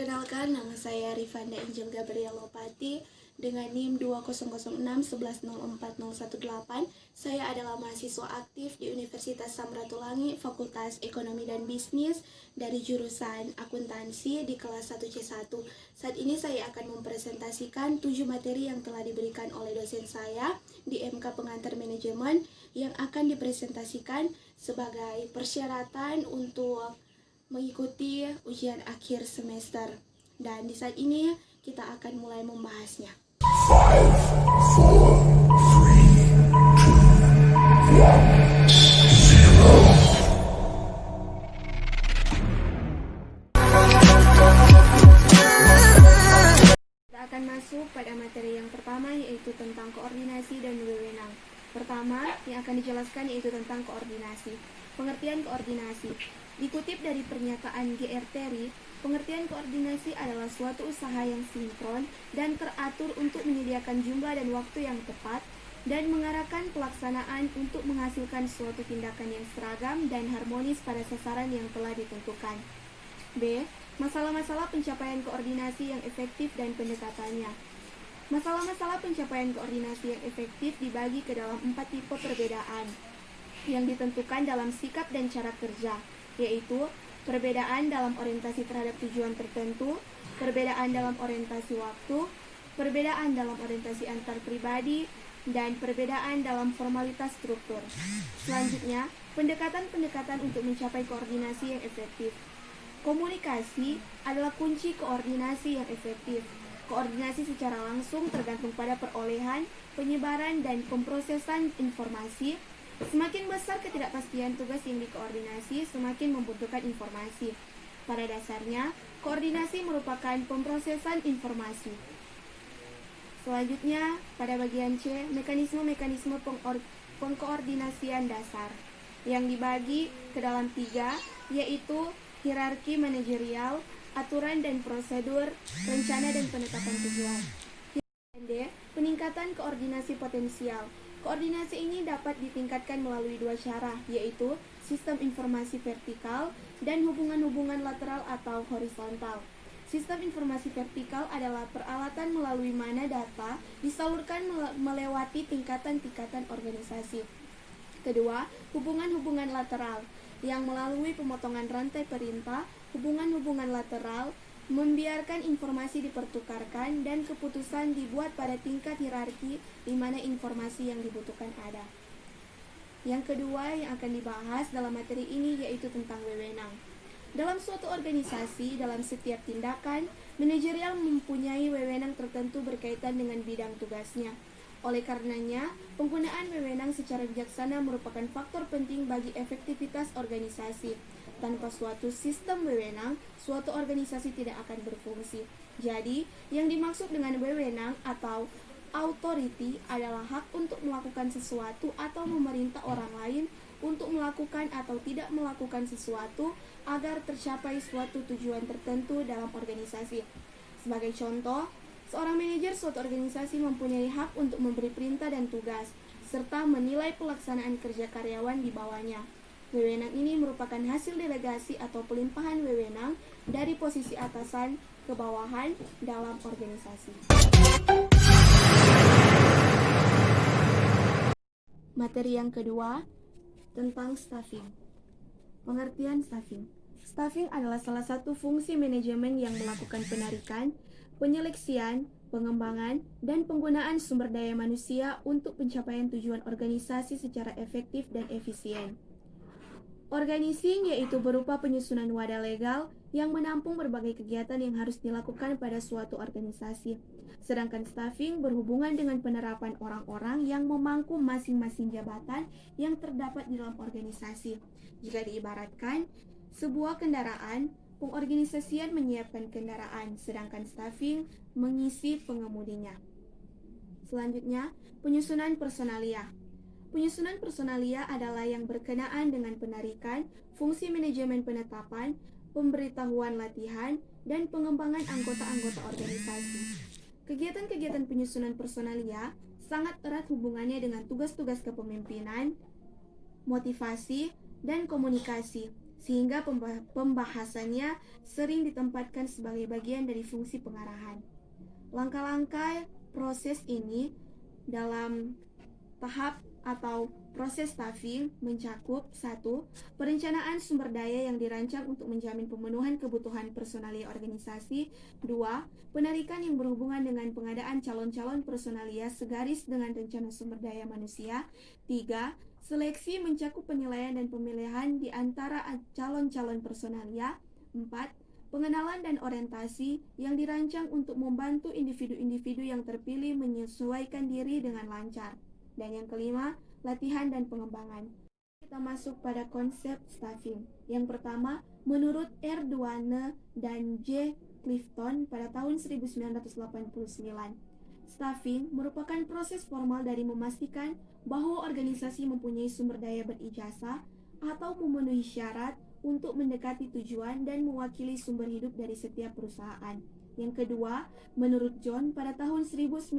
Perkenalkan, nama saya Rifanda Angel Gabriel Lopati dengan NIM 200611040118. Saya adalah mahasiswa aktif di Universitas Samratulangi, Fakultas Ekonomi dan Bisnis dari jurusan Akuntansi di kelas 1C1. Saat ini saya akan mempresentasikan 7 materi yang telah diberikan oleh dosen saya di MK Pengantar Manajemen yang akan dipresentasikan sebagai persyaratan untuk mengikuti ujian akhir semester. Dan di saat ini kita akan mulai membahasnya. 5, 4, 3, 2, 1, 0. Kita akan masuk pada materi yang pertama, yaitu tentang koordinasi dan wewenang. Pertama, yang akan dijelaskan yaitu tentang koordinasi. Pengertian koordinasi dikutip dari pernyataan G.R. Terry, pengertian koordinasi adalah suatu usaha yang sinkron dan teratur untuk menyediakan jumlah dan waktu yang tepat dan mengarahkan pelaksanaan untuk menghasilkan suatu tindakan yang seragam dan harmonis pada sasaran yang telah ditentukan. B. Masalah-masalah pencapaian koordinasi yang efektif dan pendekatannya. Masalah-masalah pencapaian koordinasi yang efektif dibagi ke dalam 4 tipe perbedaan yang ditentukan dalam sikap dan cara kerja, yaitu perbedaan dalam orientasi terhadap tujuan tertentu, perbedaan dalam orientasi waktu, perbedaan dalam orientasi antar pribadi, dan perbedaan dalam formalitas struktur. Selanjutnya, pendekatan-pendekatan untuk mencapai koordinasi yang efektif. Komunikasi adalah kunci koordinasi yang efektif. Koordinasi secara langsung tergantung pada perolehan, penyebaran, dan pemrosesan informasi. Semakin besar ketidakpastian tugas yang dikoordinasi, semakin membutuhkan informasi. Pada dasarnya, koordinasi merupakan pemrosesan informasi. Selanjutnya, pada bagian C, mekanisme-mekanisme pengkoordinasian dasar yang dibagi ke dalam 3, yaitu hierarki manajerial, aturan dan prosedur, rencana dan penetapan tujuan. D. Peningkatan koordinasi potensial. Koordinasi ini dapat ditingkatkan melalui 2 cara, yaitu sistem informasi vertikal dan hubungan-hubungan lateral atau horizontal. Sistem informasi vertikal adalah peralatan melalui mana data disalurkan melewati tingkatan-tingkatan organisasi. Kedua, hubungan-hubungan lateral yang melalui pemotongan rantai perintah. Hubungan-hubungan lateral membiarkan informasi dipertukarkan dan keputusan dibuat pada tingkat hierarki di mana informasi yang dibutuhkan ada. Yang kedua yang akan dibahas dalam materi ini yaitu tentang wewenang. Dalam suatu organisasi, dalam setiap tindakan, manajerial mempunyai wewenang tertentu berkaitan dengan bidang tugasnya. Oleh karenanya, penggunaan wewenang secara bijaksana merupakan faktor penting bagi efektivitas organisasi. Tanpa suatu sistem wewenang, suatu organisasi tidak akan berfungsi. Jadi, yang dimaksud dengan wewenang atau authority adalah hak untuk melakukan sesuatu atau memerintah orang lain untuk melakukan atau tidak melakukan sesuatu agar tercapai suatu tujuan tertentu dalam organisasi. Sebagai contoh, seorang manajer suatu organisasi mempunyai hak untuk memberi perintah dan tugas, serta menilai pelaksanaan kerja karyawan di bawahnya. Wewenang ini merupakan hasil delegasi atau pelimpahan wewenang dari posisi atasan ke bawahan dalam organisasi. Materi yang kedua tentang staffing. Pengertian staffing. Staffing adalah salah satu fungsi manajemen yang melakukan penarikan, penyeleksian, pengembangan, dan penggunaan sumber daya manusia untuk pencapaian tujuan organisasi secara efektif dan efisien. Organizing yaitu berupa penyusunan wadah legal yang menampung berbagai kegiatan yang harus dilakukan pada suatu organisasi. Sedangkan staffing berhubungan dengan penerapan orang-orang yang memangku masing-masing jabatan yang terdapat di dalam organisasi. Jika diibaratkan, sebuah kendaraan, pengorganisasian menyiapkan kendaraan, sedangkan staffing mengisi pengemudinya. Selanjutnya, penyusunan personalia. Penyusunan personalia adalah yang berkenaan dengan penarikan, fungsi manajemen penetapan, pemberitahuan latihan, dan pengembangan anggota-anggota organisasi. Kegiatan-kegiatan penyusunan personalia sangat erat hubungannya dengan tugas-tugas kepemimpinan, motivasi, dan komunikasi. sehingga pembahasannya sering ditempatkan sebagai bagian dari fungsi pengarahan. Langkah-langkah proses ini dalam tahap atau proses staffing mencakup 1. Perencanaan sumber daya yang dirancang untuk menjamin pemenuhan kebutuhan personalia organisasi. 2. Penarikan yang berhubungan dengan pengadaan calon-calon personalia segaris dengan rencana sumber daya manusia. 3. Seleksi mencakup penilaian dan pemilihan di antara calon-calon personalia. 4. Pengenalan dan orientasi yang dirancang untuk membantu individu-individu yang terpilih menyesuaikan diri dengan lancar. Dan yang kelima, latihan dan pengembangan. Kita masuk pada konsep staffing. Yang pertama, menurut R. Duane dan J. Clifton pada tahun 1989, staffing merupakan proses formal dari memastikan bahwa organisasi mempunyai sumber daya berijazah atau memenuhi syarat untuk mendekati tujuan dan mewakili sumber hidup dari setiap perusahaan. Yang kedua, menurut John pada tahun 1984,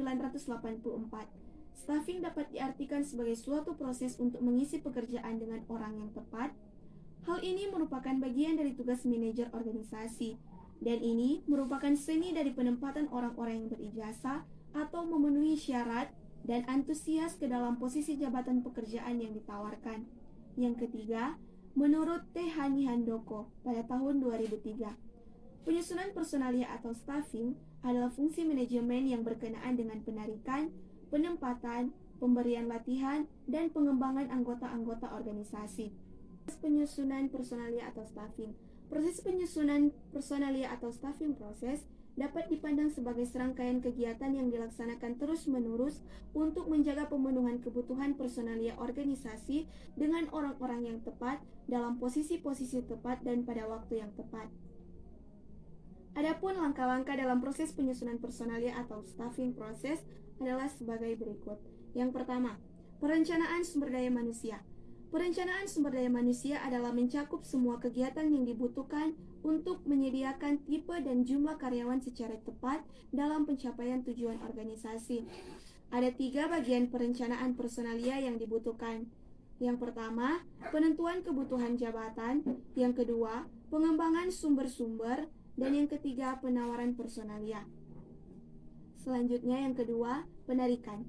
staffing dapat diartikan sebagai suatu proses untuk mengisi pekerjaan dengan orang yang tepat. Hal ini merupakan bagian dari tugas manajer organisasi, dan ini merupakan seni dari penempatan orang-orang yang berijazah atau memenuhi syarat dan antusias ke dalam posisi jabatan pekerjaan yang ditawarkan. Yang ketiga, menurut T. Hani Handoko pada tahun 2003, penyusunan personalia atau staffing adalah fungsi manajemen yang berkenaan dengan penarikan, penempatan, pemberian latihan, dan pengembangan anggota-anggota organisasi. Penyusunan personalia atau staffing. Proses penyusunan personalia atau staffing proses dapat dipandang sebagai serangkaian kegiatan yang dilaksanakan terus-menerus untuk menjaga pemenuhan kebutuhan personalia organisasi dengan orang-orang yang tepat dalam posisi-posisi tepat dan pada waktu yang tepat. Adapun langkah-langkah dalam proses penyusunan personalia atau staffing proses adalah sebagai berikut. Yang pertama, perencanaan sumber daya manusia. Perencanaan sumber daya manusia adalah mencakup semua kegiatan yang dibutuhkan untuk menyediakan tipe dan jumlah karyawan secara tepat dalam pencapaian tujuan organisasi. Ada 3 bagian perencanaan personalia yang dibutuhkan. Yang pertama, penentuan kebutuhan jabatan. Yang kedua, pengembangan sumber-sumber. Dan yang ketiga, penawaran personalia. Selanjutnya yang kedua, penarikan.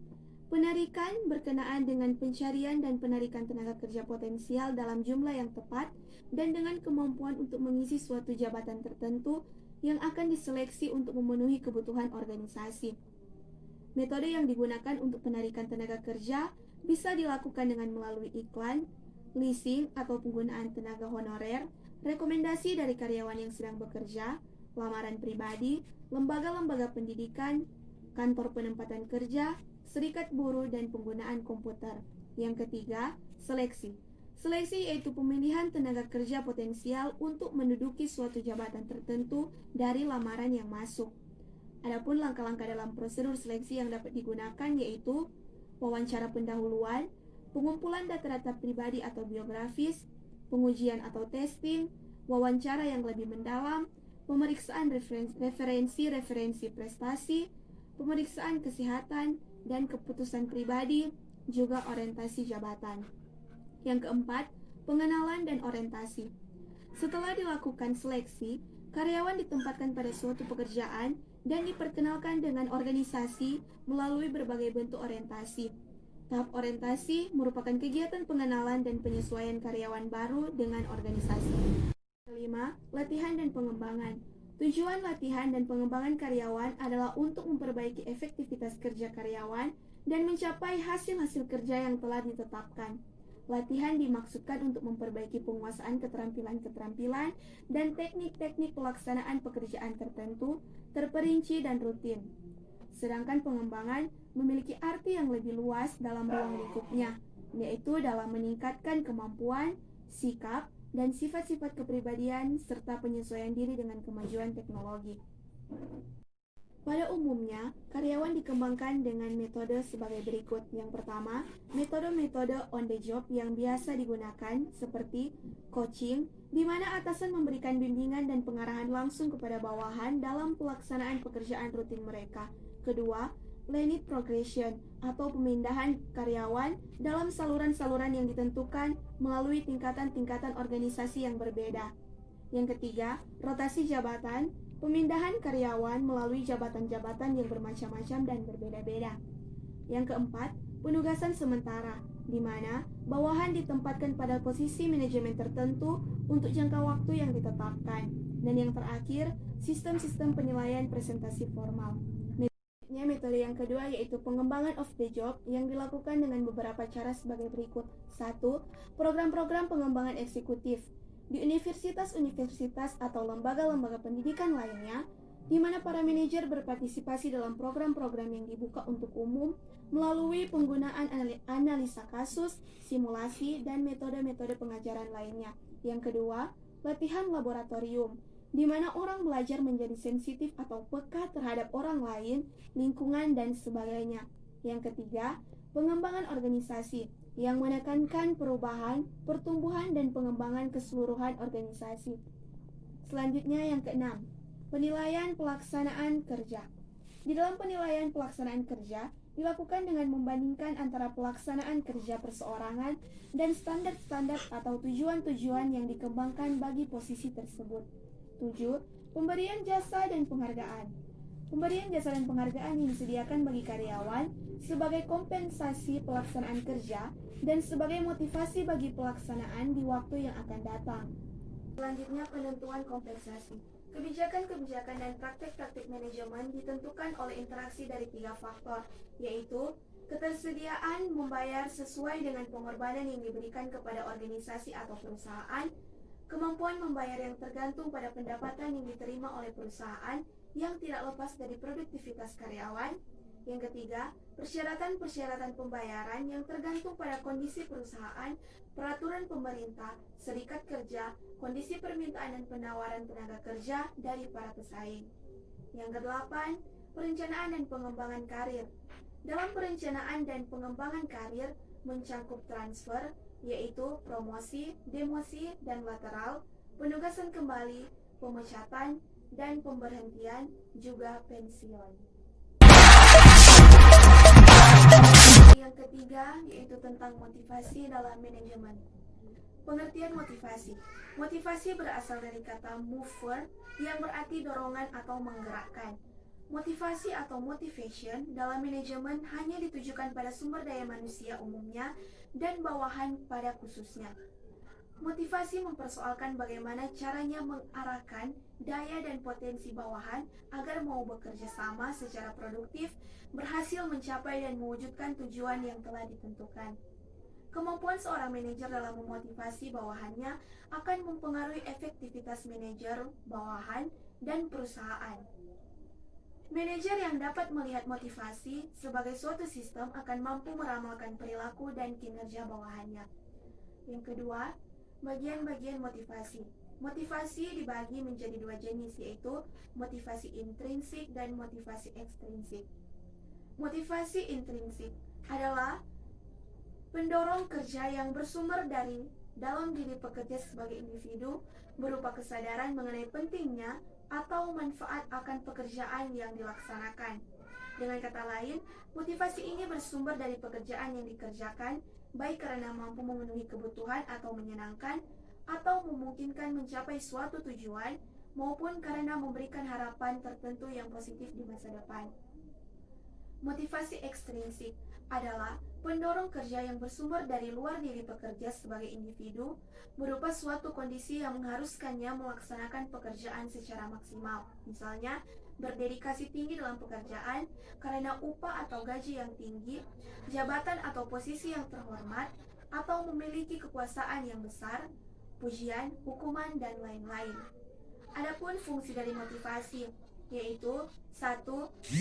Penarikan berkenaan dengan pencarian dan penarikan tenaga kerja potensial dalam jumlah yang tepat dan dengan kemampuan untuk mengisi suatu jabatan tertentu yang akan diseleksi untuk memenuhi kebutuhan organisasi. Metode yang digunakan untuk penarikan tenaga kerja bisa dilakukan dengan melalui iklan, leasing atau penggunaan tenaga honorer, rekomendasi dari karyawan yang sedang bekerja, lamaran pribadi, lembaga-lembaga pendidikan, kantor penempatan kerja, serikat buruh, dan penggunaan komputer. Yang ketiga, seleksi. Seleksi yaitu pemilihan tenaga kerja potensial untuk menduduki suatu jabatan tertentu dari lamaran yang masuk. Adapun langkah-langkah dalam prosedur seleksi yang dapat digunakan yaitu wawancara pendahuluan, pengumpulan data-data pribadi atau biografis, pengujian atau testing, wawancara yang lebih mendalam, pemeriksaan referensi prestasi, pemeriksaan kesehatan, dan keputusan pribadi, juga orientasi jabatan. Yang keempat, pengenalan dan orientasi. Setelah dilakukan seleksi, karyawan ditempatkan pada suatu pekerjaan dan diperkenalkan dengan organisasi melalui berbagai bentuk orientasi. Tahap orientasi merupakan kegiatan pengenalan dan penyesuaian karyawan baru dengan organisasi. Kelima, latihan dan pengembangan. Tujuan latihan dan pengembangan karyawan adalah untuk memperbaiki efektivitas kerja karyawan dan mencapai hasil-hasil kerja yang telah ditetapkan. Latihan dimaksudkan untuk memperbaiki penguasaan keterampilan-keterampilan dan teknik-teknik pelaksanaan pekerjaan tertentu, terperinci dan rutin. Sedangkan pengembangan memiliki arti yang lebih luas dalam ruang lingkupnya, yaitu dalam meningkatkan kemampuan, sikap, dan sifat-sifat kepribadian serta penyesuaian diri dengan kemajuan teknologi. Pada umumnya, karyawan dikembangkan dengan metode sebagai berikut. Yang pertama, metode-metode on the job yang biasa digunakan seperti coaching, di mana atasan memberikan bimbingan dan pengarahan langsung kepada bawahan dalam pelaksanaan pekerjaan rutin mereka. Kedua, linear progression atau pemindahan karyawan dalam saluran-saluran yang ditentukan melalui tingkatan-tingkatan organisasi yang berbeda. Yang ketiga, rotasi jabatan, pemindahan karyawan melalui jabatan-jabatan yang bermacam-macam dan berbeda-beda. Yang keempat, penugasan sementara, di mana bawahan ditempatkan pada posisi manajemen tertentu untuk jangka waktu yang ditetapkan. Dan yang terakhir, sistem-sistem penilaian presentasi formal. Metode yang kedua yaitu pengembangan off the job yang dilakukan dengan beberapa cara sebagai berikut. 1. Program-program pengembangan eksekutif di universitas-universitas atau lembaga-lembaga pendidikan lainnya, di mana para manajer berpartisipasi dalam program-program yang dibuka untuk umum melalui penggunaan analisa kasus, simulasi, dan metode-metode pengajaran lainnya. Yang kedua, latihan laboratorium, di mana orang belajar menjadi sensitif atau peka terhadap orang lain, lingkungan, dan sebagainya. Yang ketiga, pengembangan organisasi yang menekankan perubahan, pertumbuhan, dan pengembangan keseluruhan organisasi. Selanjutnya yang keenam, penilaian pelaksanaan kerja. Di dalam penilaian pelaksanaan kerja, dilakukan dengan membandingkan antara pelaksanaan kerja perseorangan dan standar-standar atau tujuan-tujuan yang dikembangkan bagi posisi tersebut. 7. Pemberian jasa dan penghargaan. Pemberian jasa dan penghargaan yang disediakan bagi karyawan sebagai kompensasi pelaksanaan kerja dan sebagai motivasi bagi pelaksanaan di waktu yang akan datang. Selanjutnya, penentuan kompensasi. Kebijakan-kebijakan dan praktik-praktik manajemen ditentukan oleh interaksi dari 3 faktor, yaitu ketersediaan membayar sesuai dengan pengorbanan yang diberikan kepada organisasi atau perusahaan, kemampuan membayar yang tergantung pada pendapatan yang diterima oleh perusahaan yang tidak lepas dari produktivitas karyawan. Yang ketiga, persyaratan-persyaratan pembayaran yang tergantung pada kondisi perusahaan, peraturan pemerintah, serikat kerja, kondisi permintaan dan penawaran tenaga kerja dari para pesaing. Yang kedelapan, perencanaan dan pengembangan karir. Dalam perencanaan dan pengembangan karir mencakup transfer, yaitu promosi, demosi, dan lateral, penugasan kembali, pemecatan, dan pemberhentian, juga pensiun. Yang ketiga yaitu tentang motivasi dalam manajemen. Pengertian motivasi. Motivasi berasal dari kata mover yang berarti dorongan atau menggerakkan. Motivasi atau motivation dalam manajemen hanya ditujukan pada sumber daya manusia umumnya dan bawahan pada khususnya. Motivasi mempersoalkan bagaimana caranya mengarahkan daya dan potensi bawahan agar mau bekerja sama secara produktif, berhasil mencapai dan mewujudkan tujuan yang telah ditentukan. Kemampuan seorang manajer dalam memotivasi bawahannya akan mempengaruhi efektivitas manajer, bawahan, dan perusahaan. Manajer yang dapat melihat motivasi sebagai suatu sistem akan mampu meramalkan perilaku dan kinerja bawahannya. Yang kedua, bagian-bagian motivasi. Motivasi dibagi menjadi 2 jenis, yaitu motivasi intrinsik dan motivasi ekstrinsik. Motivasi intrinsik adalah pendorong kerja yang bersumber dari dalam diri pekerja sebagai individu berupa kesadaran mengenai pentingnya atau manfaat akan pekerjaan yang dilaksanakan. Dengan kata lain, motivasi ini bersumber dari pekerjaan yang dikerjakan, baik karena mampu memenuhi kebutuhan atau menyenangkan, atau memungkinkan mencapai suatu tujuan, maupun karena memberikan harapan tertentu yang positif di masa depan. Motivasi ekstrinsik adalah pendorong kerja yang bersumber dari luar diri pekerja sebagai individu, berupa suatu kondisi yang mengharuskannya melaksanakan pekerjaan secara maksimal. Misalnya, berdedikasi tinggi dalam pekerjaan karena upah atau gaji yang tinggi, jabatan atau posisi yang terhormat, atau memiliki kekuasaan yang besar, pujian, hukuman, dan lain-lain. Adapun fungsi dari motivasi, yaitu 1.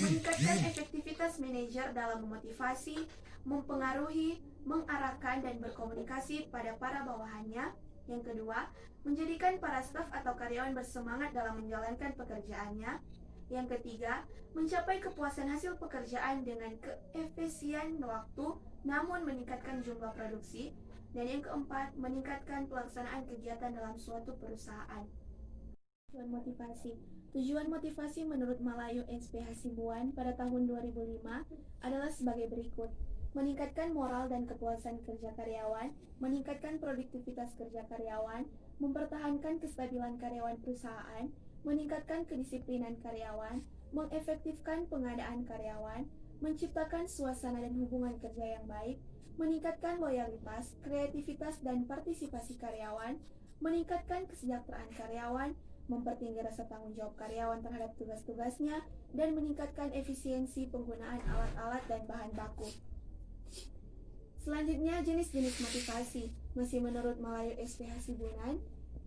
Meningkatkan efektivitas manajer dalam memotivasi, mempengaruhi, mengarahkan, dan berkomunikasi pada para bawahannya. Yang kedua, menjadikan para staf atau karyawan bersemangat dalam menjalankan pekerjaannya. Yang ketiga, mencapai kepuasan hasil pekerjaan dengan keefisien waktu, namun meningkatkan jumlah produksi. Dan yang keempat, meningkatkan pelaksanaan kegiatan dalam suatu perusahaan. Motivasi. Tujuan motivasi menurut Malayu SPH Hasibuan pada tahun 2005 adalah sebagai berikut. Meningkatkan moral dan kepuasan kerja karyawan, meningkatkan produktivitas kerja karyawan, mempertahankan kestabilan karyawan perusahaan, meningkatkan kedisiplinan karyawan, mengefektifkan pengadaan karyawan, menciptakan suasana dan hubungan kerja yang baik, meningkatkan loyalitas, kreativitas, dan partisipasi karyawan, meningkatkan kesejahteraan karyawan, mempertinggi rasa tanggung jawab karyawan terhadap tugas-tugasnya, dan meningkatkan efisiensi penggunaan alat-alat dan bahan baku. Selanjutnya, jenis-jenis motivasi. Masih menurut Malayu SPH Hasibuan,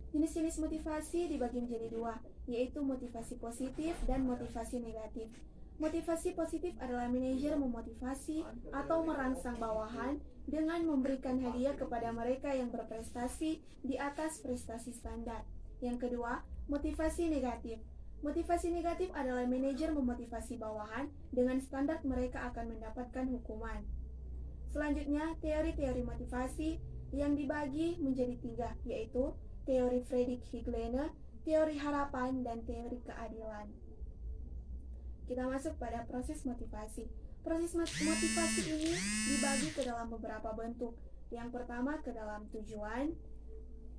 jenis-jenis motivasi dibagi menjadi dua, yaitu motivasi positif dan motivasi negatif. Motivasi positif adalah manajer memotivasi atau merangsang bawahan dengan memberikan hadiah kepada mereka yang berprestasi di atas prestasi standar. Yang kedua, motivasi negatif. Motivasi negatif adalah manajer memotivasi bawahan dengan standar mereka akan mendapatkan hukuman. Selanjutnya, teori-teori motivasi yang dibagi menjadi tiga, yaitu teori Friedrich-Hegel, teori harapan, dan teori keadilan. Kita masuk pada proses motivasi. Proses motivasi ini dibagi ke dalam beberapa bentuk. Yang pertama ke dalam tujuan,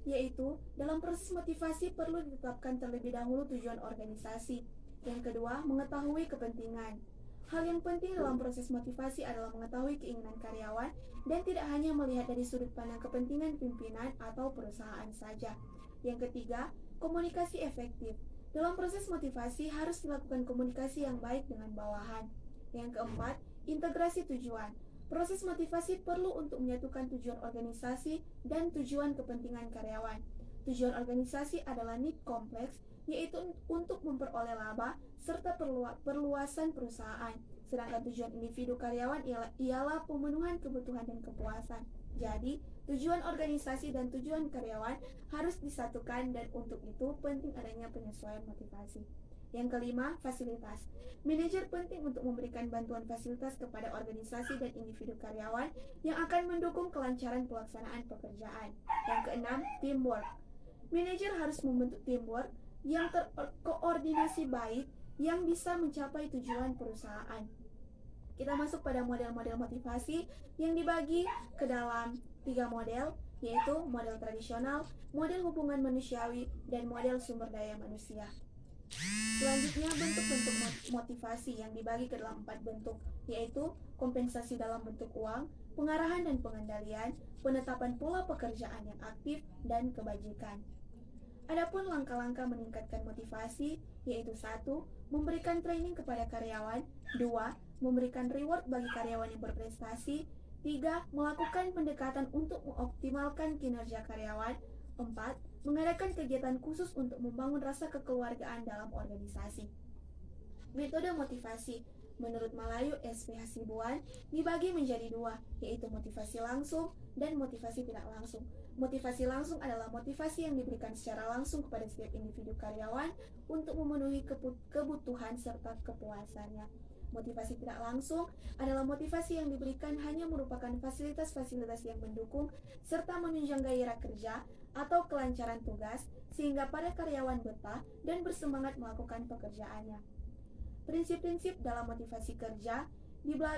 yaitu dalam proses motivasi perlu ditetapkan terlebih dahulu tujuan organisasi. Yang kedua, mengetahui kepentingan. Hal yang penting dalam proses motivasi adalah mengetahui keinginan karyawan dan tidak hanya melihat dari sudut pandang kepentingan pimpinan atau perusahaan saja. Yang ketiga, komunikasi efektif. Dalam proses motivasi harus dilakukan komunikasi yang baik dengan bawahan. Yang keempat, integrasi tujuan. Proses motivasi perlu untuk menyatukan tujuan organisasi dan tujuan kepentingan karyawan. Tujuan organisasi adalah need kompleks, yaitu untuk memperoleh laba serta perluasan perusahaan. Sedangkan tujuan individu karyawan ialah pemenuhan kebutuhan dan kepuasan. Jadi, tujuan organisasi dan tujuan karyawan harus disatukan dan untuk itu penting adanya penyesuaian motivasi. Yang kelima, fasilitas. Manajer penting untuk memberikan bantuan fasilitas kepada organisasi dan individu karyawan yang akan mendukung kelancaran pelaksanaan pekerjaan. Yang keenam, teamwork. Manajer harus membentuk teamwork yang terkoordinasi baik yang bisa mencapai tujuan perusahaan. Kita masuk pada model-model motivasi yang dibagi ke dalam 3 model, yaitu model tradisional, model hubungan manusiawi, dan model sumber daya manusia. Selanjutnya, bentuk-bentuk motivasi yang dibagi ke dalam 4 bentuk, yaitu kompensasi dalam bentuk uang, pengarahan dan pengendalian, penetapan pola pekerjaan yang aktif, dan kebajikan. Adapun langkah-langkah meningkatkan motivasi, yaitu 1. Memberikan training kepada karyawan, 2. Memberikan reward bagi karyawan yang berprestasi, 3. Melakukan pendekatan untuk mengoptimalkan kinerja karyawan, 4. Mengadakan kegiatan khusus untuk membangun rasa kekeluargaan dalam organisasi. Metode motivasi menurut Malayu SPH Hasibuan dibagi menjadi 2, yaitu motivasi langsung dan motivasi tidak langsung. Motivasi langsung adalah motivasi yang diberikan secara langsung kepada setiap individu karyawan untuk memenuhi kebutuhan serta kepuasannya. Motivasi tidak langsung adalah motivasi yang diberikan hanya merupakan fasilitas-fasilitas yang mendukung serta menunjang gairah kerja atau kelancaran tugas sehingga pada karyawan betah dan bersemangat melakukan pekerjaannya. Prinsip-prinsip dalam motivasi kerja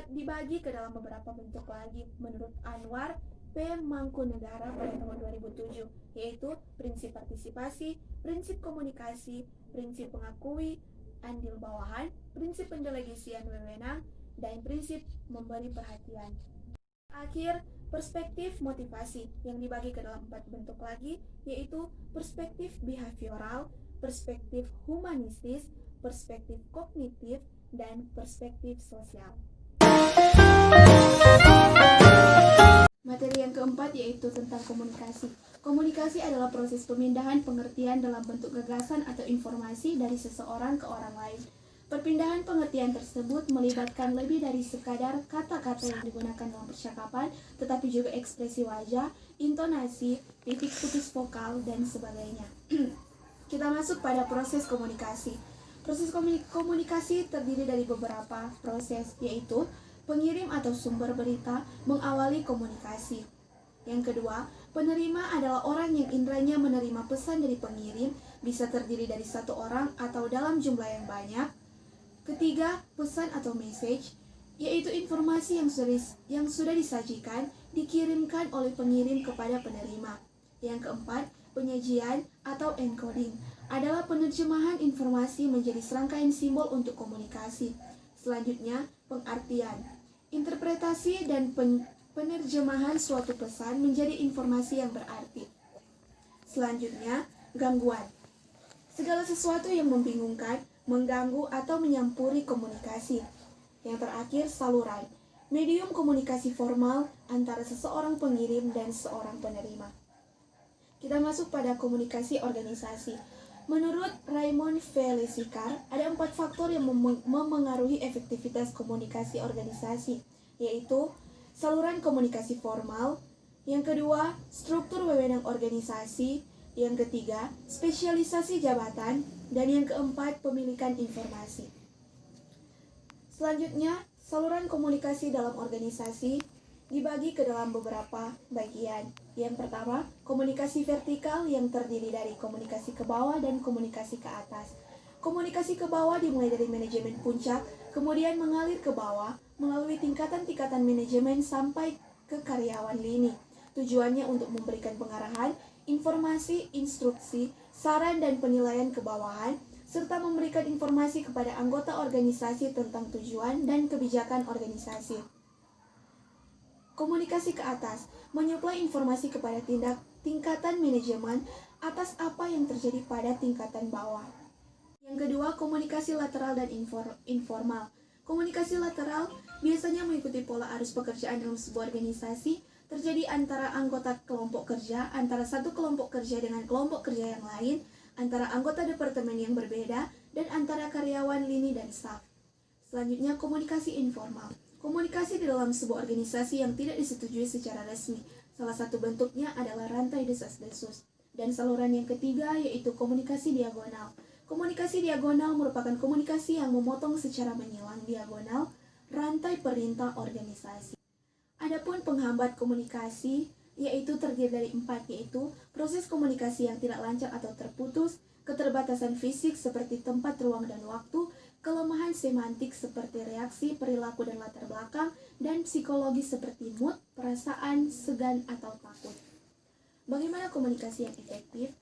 dibagi ke dalam beberapa bentuk lagi menurut Anwar P. Mangkunegara pada tahun 2007, yaitu prinsip partisipasi, prinsip komunikasi, prinsip mengakui andil bawahan, prinsip pendelegasian wewenang, dan prinsip memberi perhatian. Akhir, perspektif motivasi yang dibagi ke dalam 4 bentuk lagi, yaitu perspektif behavioral, perspektif humanistis, perspektif kognitif, dan perspektif sosial. Materi yang keempat yaitu tentang komunikasi. Komunikasi adalah proses pemindahan pengertian dalam bentuk gagasan atau informasi dari seseorang ke orang lain. Perpindahan pengertian tersebut melibatkan lebih dari sekadar kata-kata yang digunakan dalam percakapan, tetapi juga ekspresi wajah, intonasi, titik putus vokal, dan sebagainya. Kita masuk pada proses komunikasi. Proses komunikasi terdiri dari beberapa proses, yaitu pengirim atau sumber berita mengawali komunikasi. Yang kedua, Penerima adalah orang yang inderanya menerima pesan dari pengirim, bisa terdiri dari satu orang atau dalam jumlah yang banyak. Ketiga, pesan atau message, yaitu informasi yang sudah disajikan, dikirimkan oleh pengirim kepada penerima. Yang keempat, penyajian atau encoding adalah penerjemahan informasi menjadi serangkaian simbol untuk komunikasi. Selanjutnya, pengartian, interpretasi dan penerjemahan suatu pesan menjadi informasi yang berarti. Selanjutnya, gangguan, segala sesuatu yang membingungkan, mengganggu atau menyampuri komunikasi. Yang terakhir, saluran, medium komunikasi formal antara seseorang pengirim dan seorang penerima. Kita masuk pada komunikasi organisasi. Menurut Raymond V. Lesicar, ada 4 faktor yang memengaruhi efektivitas komunikasi organisasi, yaitu saluran komunikasi formal, yang kedua, struktur wewenang organisasi, yang ketiga, spesialisasi jabatan, dan yang keempat, pemilikan informasi. Selanjutnya, saluran komunikasi dalam organisasi dibagi ke dalam beberapa bagian. Yang pertama, komunikasi vertikal yang terdiri dari komunikasi ke bawah dan komunikasi ke atas. Komunikasi ke bawah dimulai dari manajemen puncak, kemudian mengalir ke bawah melalui tingkatan-tingkatan manajemen sampai ke karyawan lini. Tujuannya untuk memberikan pengarahan, informasi, instruksi, saran dan penilaian ke bawahan, serta memberikan informasi kepada anggota organisasi tentang tujuan dan kebijakan organisasi. Komunikasi ke atas, menyuplai informasi kepada tingkatan manajemen atas apa yang terjadi pada tingkatan bawah. Yang kedua, komunikasi lateral dan informal. Komunikasi lateral biasanya mengikuti pola arus pekerjaan dalam sebuah organisasi, terjadi antara anggota kelompok kerja, antara satu kelompok kerja dengan kelompok kerja yang lain, antara anggota departemen yang berbeda, dan antara karyawan lini dan staf. Selanjutnya, komunikasi informal. Komunikasi di dalam sebuah organisasi yang tidak disetujui secara resmi. Salah satu bentuknya adalah rantai desas-desus. Dan saluran yang ketiga yaitu komunikasi diagonal. Komunikasi diagonal merupakan komunikasi yang memotong secara menyilang diagonal rantai perintah organisasi. Adapun penghambat komunikasi yaitu terdiri dari 4, yaitu proses komunikasi yang tidak lancar atau terputus, keterbatasan fisik seperti tempat, ruang, dan waktu, kelemahan semantik seperti reaksi, perilaku, dan latar belakang, dan psikologis seperti mood, perasaan, segan, atau takut. Bagaimana komunikasi yang efektif?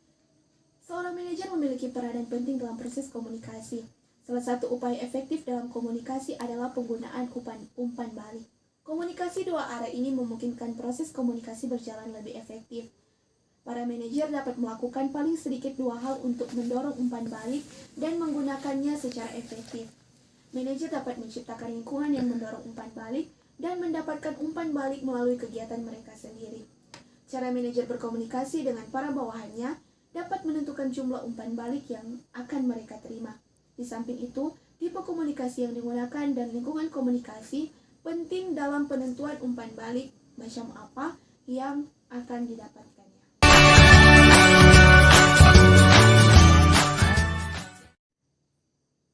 Seorang manajer memiliki peranan penting dalam proses komunikasi. Salah satu upaya efektif dalam komunikasi adalah penggunaan umpan balik. Komunikasi dua arah ini memungkinkan proses komunikasi berjalan lebih efektif. Para manajer dapat melakukan paling sedikit 2 hal untuk mendorong umpan balik dan menggunakannya secara efektif. Manajer dapat menciptakan lingkungan yang mendorong umpan balik dan mendapatkan umpan balik melalui kegiatan mereka sendiri. Cara manajer berkomunikasi dengan para bawahannya dapat menentukan jumlah umpan balik yang akan mereka terima. Di samping itu, tipe komunikasi yang digunakan dan lingkungan komunikasi penting dalam penentuan umpan balik macam apa yang akan didapatkannya.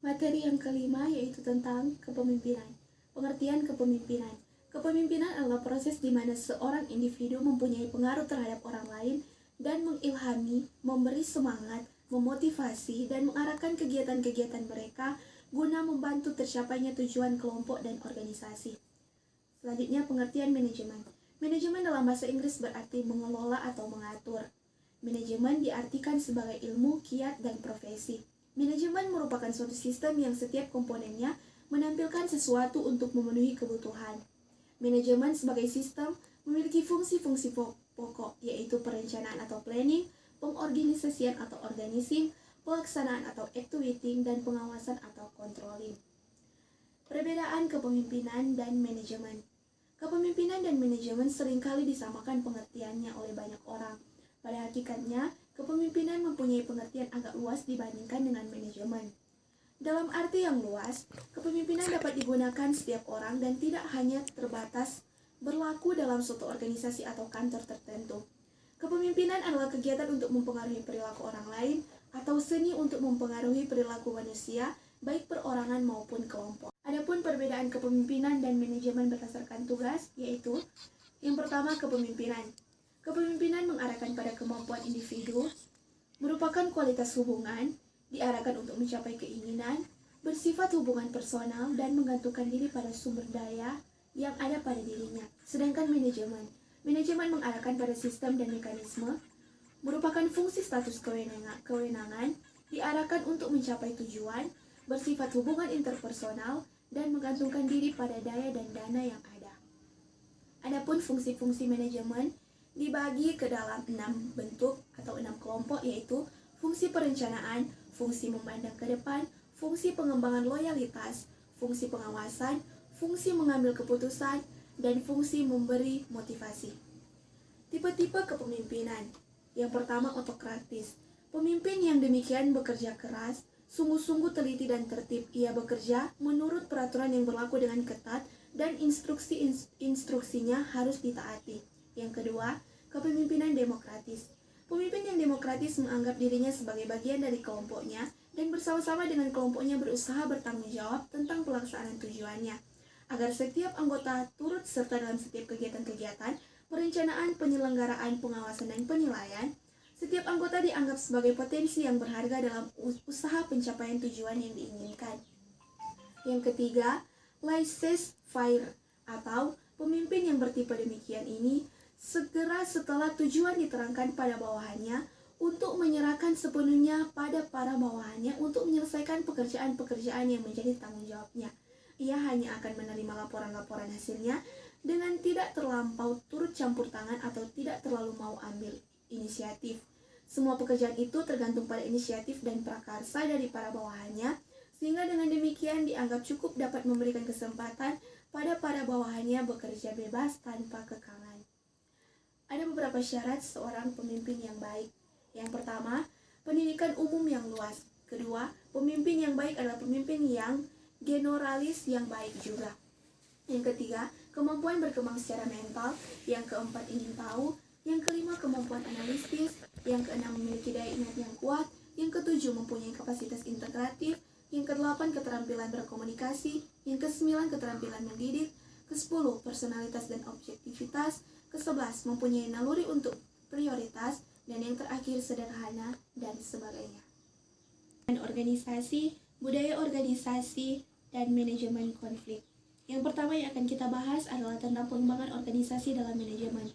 Materi yang kelima yaitu tentang kepemimpinan. Pengertian kepemimpinan. Kepemimpinan adalah proses di mana seorang individu mempunyai pengaruh terhadap orang lain dan mengilhami, memberi semangat, memotivasi, dan mengarahkan kegiatan-kegiatan mereka guna membantu tercapainya tujuan kelompok dan organisasi. Selanjutnya, pengertian manajemen. Manajemen dalam bahasa Inggris berarti mengelola atau mengatur. Manajemen diartikan sebagai ilmu, kiat, dan profesi. Manajemen merupakan suatu sistem yang setiap komponennya menampilkan sesuatu untuk memenuhi kebutuhan. Manajemen sebagai sistem memiliki fungsi-fungsi pokok, yaitu perencanaan atau planning, pengorganisasian atau organizing, pelaksanaan atau actuating, dan pengawasan atau controlling. Perbedaan kepemimpinan dan manajemen. Kepemimpinan dan manajemen seringkali disamakan pengertiannya oleh banyak orang. Pada hakikatnya, kepemimpinan mempunyai pengertian agak luas dibandingkan dengan manajemen. Dalam arti yang luas, kepemimpinan dapat digunakan setiap orang dan tidak hanya terbatas berlaku dalam suatu organisasi atau kantor tertentu. Kepemimpinan adalah kegiatan untuk mempengaruhi perilaku orang lain atau seni untuk mempengaruhi perilaku manusia, baik perorangan maupun kelompok. Adapun perbedaan kepemimpinan dan manajemen berdasarkan tugas, yaitu yang pertama kepemimpinan. Kepemimpinan mengarahkan pada kemampuan individu, merupakan kualitas hubungan, diarahkan untuk mencapai keinginan, bersifat hubungan personal dan menggantungkan diri pada sumber daya yang ada pada dirinya. Sedangkan manajemen mengarahkan pada sistem dan mekanisme, merupakan fungsi status kewenangan, diarahkan untuk mencapai tujuan, bersifat hubungan interpersonal, dan menggantungkan diri pada daya dan dana yang ada. Adapun fungsi-fungsi manajemen dibagi ke dalam 6 bentuk atau 6 kelompok, yaitu fungsi perencanaan, fungsi memandang ke depan, fungsi pengembangan loyalitas, fungsi pengawasan, fungsi mengambil keputusan, dan fungsi memberi motivasi. Tipe-tipe kepemimpinan. Yang pertama, otokratis. Pemimpin yang demikian bekerja keras, sungguh-sungguh teliti dan tertib. Ia bekerja menurut peraturan yang berlaku dengan ketat dan instruksinya harus ditaati. Yang kedua, kepemimpinan demokratis. Pemimpin yang demokratis menganggap dirinya sebagai bagian dari kelompoknya dan bersama-sama dengan kelompoknya berusaha bertanggung jawab tentang pelaksanaan tujuannya, agar setiap anggota turut serta dalam setiap kegiatan-kegiatan, perencanaan, penyelenggaraan, pengawasan, dan penilaian. Setiap anggota dianggap sebagai potensi yang berharga dalam usaha pencapaian tujuan yang diinginkan. Yang ketiga, laissez-faire atau pemimpin yang bertipe demikian ini segera setelah tujuan diterangkan pada bawahannya untuk menyerahkan sepenuhnya pada para bawahannya untuk menyelesaikan pekerjaan-pekerjaan yang menjadi tanggung jawabnya. Ia hanya akan menerima laporan-laporan hasilnya dengan tidak terlampau turut campur tangan atau tidak terlalu mau ambil inisiatif. Semua pekerjaan itu tergantung pada inisiatif dan prakarsa dari para bawahannya, sehingga dengan demikian dianggap cukup dapat memberikan kesempatan pada para bawahannya bekerja bebas tanpa kekangan. Ada beberapa syarat seorang pemimpin yang baik. Yang pertama, pendidikan umum yang luas. Kedua, pemimpin yang baik adalah pemimpin yang generalis yang baik juga. Yang ketiga, kemampuan berkembang secara mental. Yang keempat, ingin tahu. Yang kelima, kemampuan analitis. Yang keenam, memiliki daya ingat yang kuat. Yang ketujuh, mempunyai kapasitas integratif. Yang kedelapan, keterampilan berkomunikasi. Yang kesembilan, keterampilan mendidik. Kesepuluh, personalitas dan objektivitas. Kesebelas, mempunyai naluri untuk prioritas. Dan yang terakhir, sederhana dan sebagainya. Organisasi, budaya organisasi, dan manajemen konflik. Yang pertama yang akan kita bahas adalah tentang pengembangan organisasi dalam manajemen.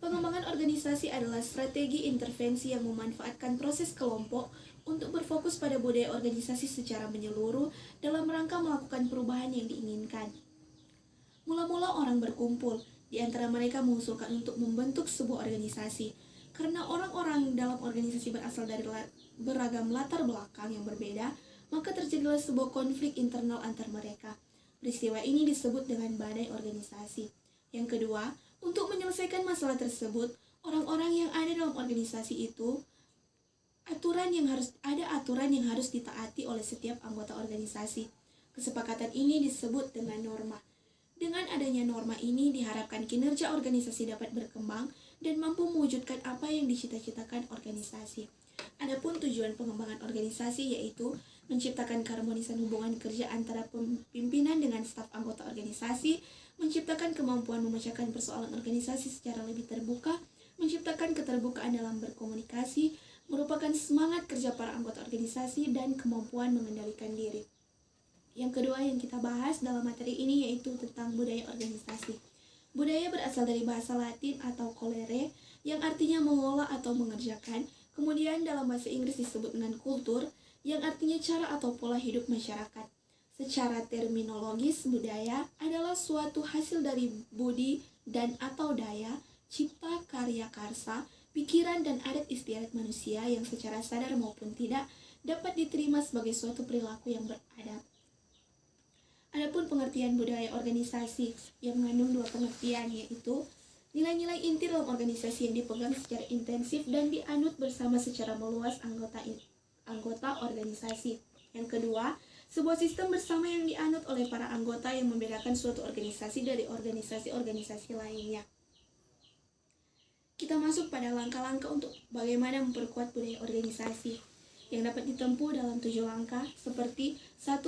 Pengembangan organisasi adalah strategi intervensi yang memanfaatkan proses kelompok untuk berfokus pada budaya organisasi secara menyeluruh dalam rangka melakukan perubahan yang diinginkan. Mula-mula orang berkumpul, di antara mereka mengusulkan untuk membentuk sebuah organisasi. Karena orang-orang dalam organisasi berasal dari beragam latar belakang yang berbeda, maka terjadilah sebuah konflik internal antar mereka. Peristiwa ini disebut dengan badai organisasi. Yang kedua, untuk menyelesaikan masalah tersebut, orang-orang yang ada dalam organisasi itu aturan yang harus ditaati oleh setiap anggota organisasi. Kesepakatan ini disebut dengan norma. Dengan adanya norma ini diharapkan kinerja organisasi dapat berkembang dan mampu mewujudkan apa yang dicita-citakan organisasi. Adapun tujuan pengembangan organisasi yaitu menciptakan keharmonisan hubungan kerja antara pimpinan dengan staf anggota organisasi, menciptakan kemampuan memecahkan persoalan organisasi secara lebih terbuka, menciptakan keterbukaan dalam berkomunikasi, merupakan semangat kerja para anggota organisasi, dan kemampuan mengendalikan diri. Yang kedua yang kita bahas dalam materi ini yaitu tentang budaya organisasi. Budaya berasal dari bahasa Latin atau colere yang artinya mengolah atau mengerjakan. Kemudian dalam bahasa Inggris disebut dengan kultur yang artinya cara atau pola hidup masyarakat. Secara terminologis, budaya adalah suatu hasil dari budi dan atau daya, cipta, karya karsa, pikiran dan adat istiadat manusia yang secara sadar maupun tidak dapat diterima sebagai suatu perilaku yang beradab. Adapun pengertian budaya organisasi yang mengandung dua pengertian, yaitu nilai-nilai inti dalam organisasi yang dipegang secara intensif dan dianut bersama secara meluas anggota organisasi. Yang kedua, sebuah sistem bersama yang dianut oleh para anggota yang membedakan suatu organisasi dari organisasi-organisasi lainnya. Kita masuk pada langkah-langkah untuk bagaimana memperkuat budaya organisasi yang dapat ditempuh dalam 7 langkah seperti 1.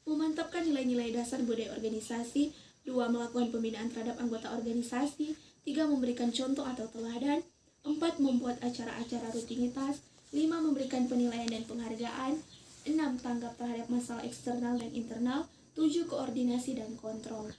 Memantapkan nilai-nilai dasar budaya organisasi. 2. Melakukan pembinaan terhadap anggota organisasi. 3. Memberikan contoh atau teladan. 4. Membuat acara-acara rutinitas. 5. Memberikan penilaian dan penghargaan. 6. Tanggap terhadap masalah eksternal dan internal. 7. Koordinasi dan kontrol.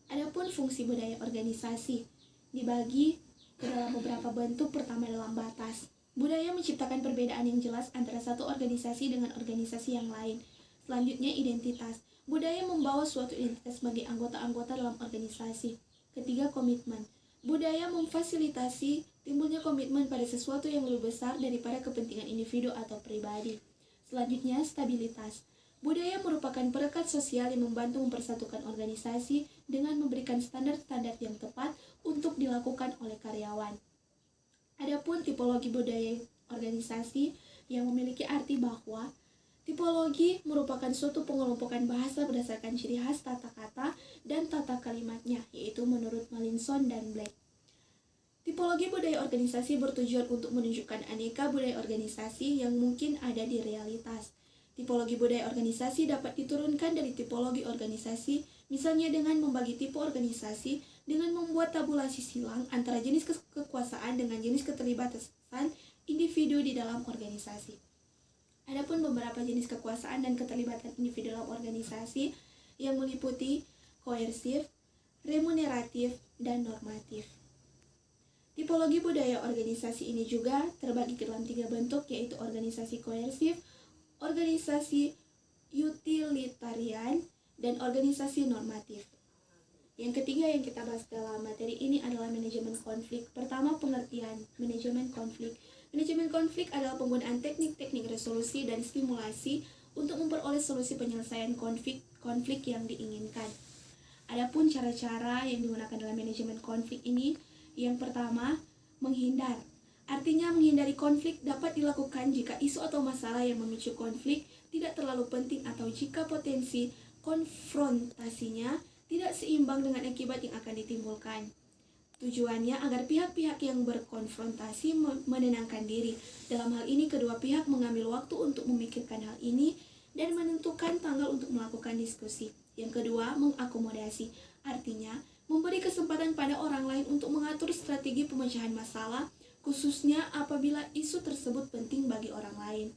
Adapun fungsi budaya organisasi dibagi ke dalam beberapa bentuk. Pertama, dalam batas. Budaya menciptakan perbedaan yang jelas antara satu organisasi dengan organisasi yang lain. Selanjutnya, identitas. Budaya membawa suatu identitas bagi anggota-anggota dalam organisasi. Ketiga, komitmen. Budaya memfasilitasi timbulnya komitmen pada sesuatu yang lebih besar daripada kepentingan individu atau pribadi. Selanjutnya, stabilitas. Budaya merupakan perekat sosial yang membantu mempersatukan organisasi dengan memberikan standar-standar yang tepat untuk dilakukan oleh karyawan. Adapun tipologi budaya organisasi yang memiliki arti bahwa tipologi merupakan suatu pengelompokan bahasa berdasarkan ciri khas tata kata dan tata kalimatnya, yaitu menurut Malinson dan Black. Tipologi budaya organisasi bertujuan untuk menunjukkan aneka budaya organisasi yang mungkin ada di realitas. Tipologi budaya organisasi dapat diturunkan dari tipologi organisasi, misalnya dengan membagi tipe organisasi dengan membuat tabulasi silang antara jenis kekuasaan dengan jenis keterlibatan individu di dalam organisasi. Adapun beberapa jenis kekuasaan dan keterlibatan individu dalam organisasi yang meliputi koersif, remuneratif, dan normatif. Tipologi budaya organisasi ini juga terbagi ke dalam 3 bentuk, yaitu organisasi koersif, organisasi utilitarian, dan organisasi normatif. Yang ketiga yang kita bahas dalam materi ini adalah manajemen konflik. Pertama, pengertian manajemen konflik. Manajemen konflik adalah penggunaan teknik-teknik resolusi dan stimulasi untuk memperoleh solusi penyelesaian konflik yang diinginkan. Adapun cara-cara yang digunakan dalam manajemen konflik ini, yang pertama, menghindar. Artinya menghindari konflik dapat dilakukan jika isu atau masalah yang memicu konflik tidak terlalu penting atau jika potensi konfrontasinya tidak seimbang dengan akibat yang akan ditimbulkan. Tujuannya agar pihak-pihak yang berkonfrontasi menenangkan diri. Dalam hal ini, kedua pihak mengambil waktu untuk memikirkan hal ini dan menentukan tanggal untuk melakukan diskusi. Yang kedua, mengakomodasi. Artinya, memberi kesempatan pada orang lain untuk mengatur strategi pemecahan masalah, khususnya apabila isu tersebut penting bagi orang lain.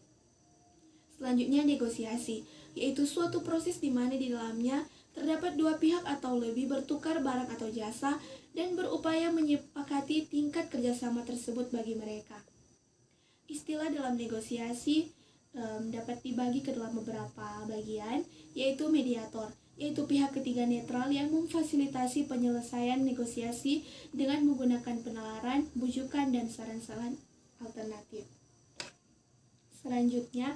Selanjutnya, negosiasi, yaitu suatu proses di mana di dalamnya terdapat dua pihak atau lebih bertukar barang atau jasa dan berupaya menyepakati tingkat kerjasama tersebut bagi mereka. Istilah dalam negosiasi dapat dibagi ke dalam beberapa bagian, yaitu mediator, yaitu pihak ketiga netral yang memfasilitasi penyelesaian negosiasi dengan menggunakan penalaran, bujukan, dan saran-saran alternatif. Selanjutnya,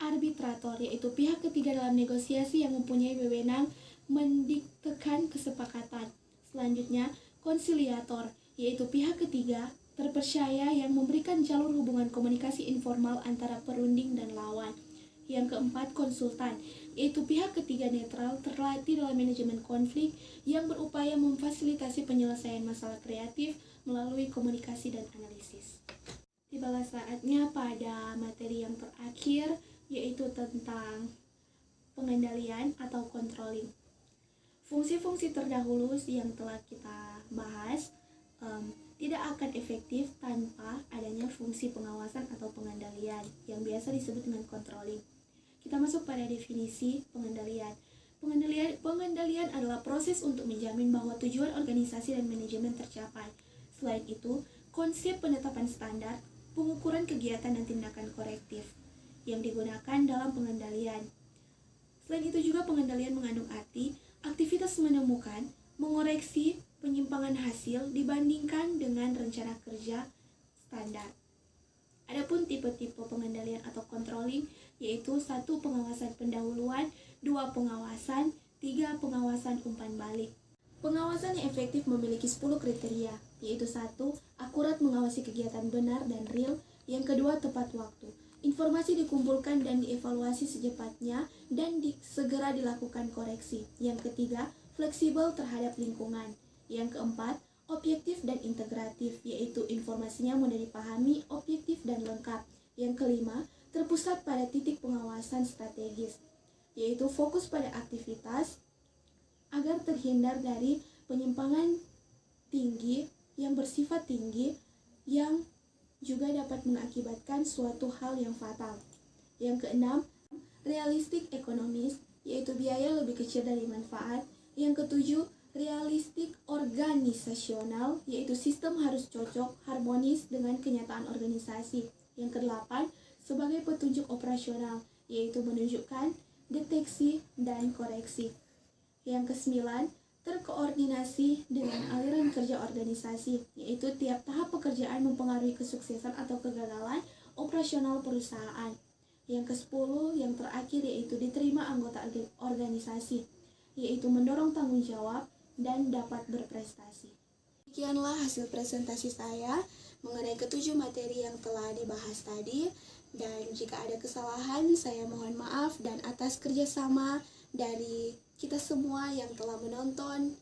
arbitrator, yaitu pihak ketiga dalam negosiasi yang mempunyai wewenang mendiktekan kesepakatan. Selanjutnya, konsiliator, yaitu pihak ketiga terpercaya yang memberikan jalur hubungan komunikasi informal antara perunding dan lawan. Yang keempat, konsultan, yaitu pihak ketiga netral terlatih dalam manajemen konflik yang berupaya memfasilitasi penyelesaian masalah kreatif melalui komunikasi dan analisis. Tibalah saatnya pada materi yang terakhir, yaitu tentang pengendalian atau controlling. Fungsi-fungsi terdahulu yang telah kita bahas tidak akan efektif tanpa adanya fungsi pengawasan atau pengendalian yang biasa disebut dengan controlling. Kita masuk pada definisi pengendalian. Pengendalian adalah proses untuk menjamin bahwa tujuan organisasi dan manajemen tercapai. Selain itu, konsep penetapan standar, pengukuran kegiatan dan tindakan korektif yang digunakan dalam pengendalian. Selain itu juga pengendalian mengandung arti aktivitas menemukan, mengoreksi penyimpangan hasil dibandingkan dengan rencana kerja standar. Adapun tipe-tipe pengendalian atau controlling yaitu 1. Pengawasan pendahuluan, 2. Pengawasan, 3. Pengawasan umpan balik. Pengawasan yang efektif memiliki 10 kriteria, yaitu 1. Akurat mengawasi kegiatan benar dan real. Yang kedua, tepat waktu. Informasi dikumpulkan dan dievaluasi secepatnya dan segera dilakukan koreksi. Yang ketiga, fleksibel terhadap lingkungan. Yang keempat, objektif dan integratif, yaitu informasinya mudah dipahami, objektif dan lengkap. Yang kelima, terpusat pada titik pengawasan strategis, yaitu fokus pada aktivitas agar terhindar dari penyimpangan tinggi yang bersifat tinggi yang juga dapat mengakibatkan suatu hal yang fatal. Yang keenam, realistik ekonomis, yaitu biaya lebih kecil dari manfaat. Yang ketujuh, realistik organisasional, yaitu sistem harus cocok, harmonis dengan kenyataan organisasi. Yang kedelapan, sebagai petunjuk operasional, yaitu menunjukkan deteksi dan koreksi. Yang kesembilan, terkoordinasi dengan aliran kerja organisasi, yaitu tiap tahap pekerjaan mempengaruhi kesuksesan atau kegagalan operasional perusahaan. Yang ke-10, yang terakhir, yaitu diterima anggota organisasi, yaitu mendorong tanggung jawab dan dapat berprestasi. Demikianlah hasil presentasi saya mengenai ketujuh materi yang telah dibahas tadi, dan jika ada kesalahan saya mohon maaf, dan atas kerjasama dari kita semua yang telah menonton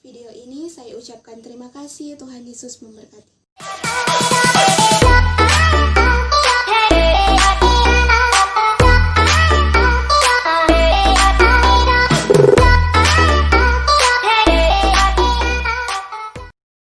video ini saya ucapkan terima kasih. Tuhan Yesus memberkati.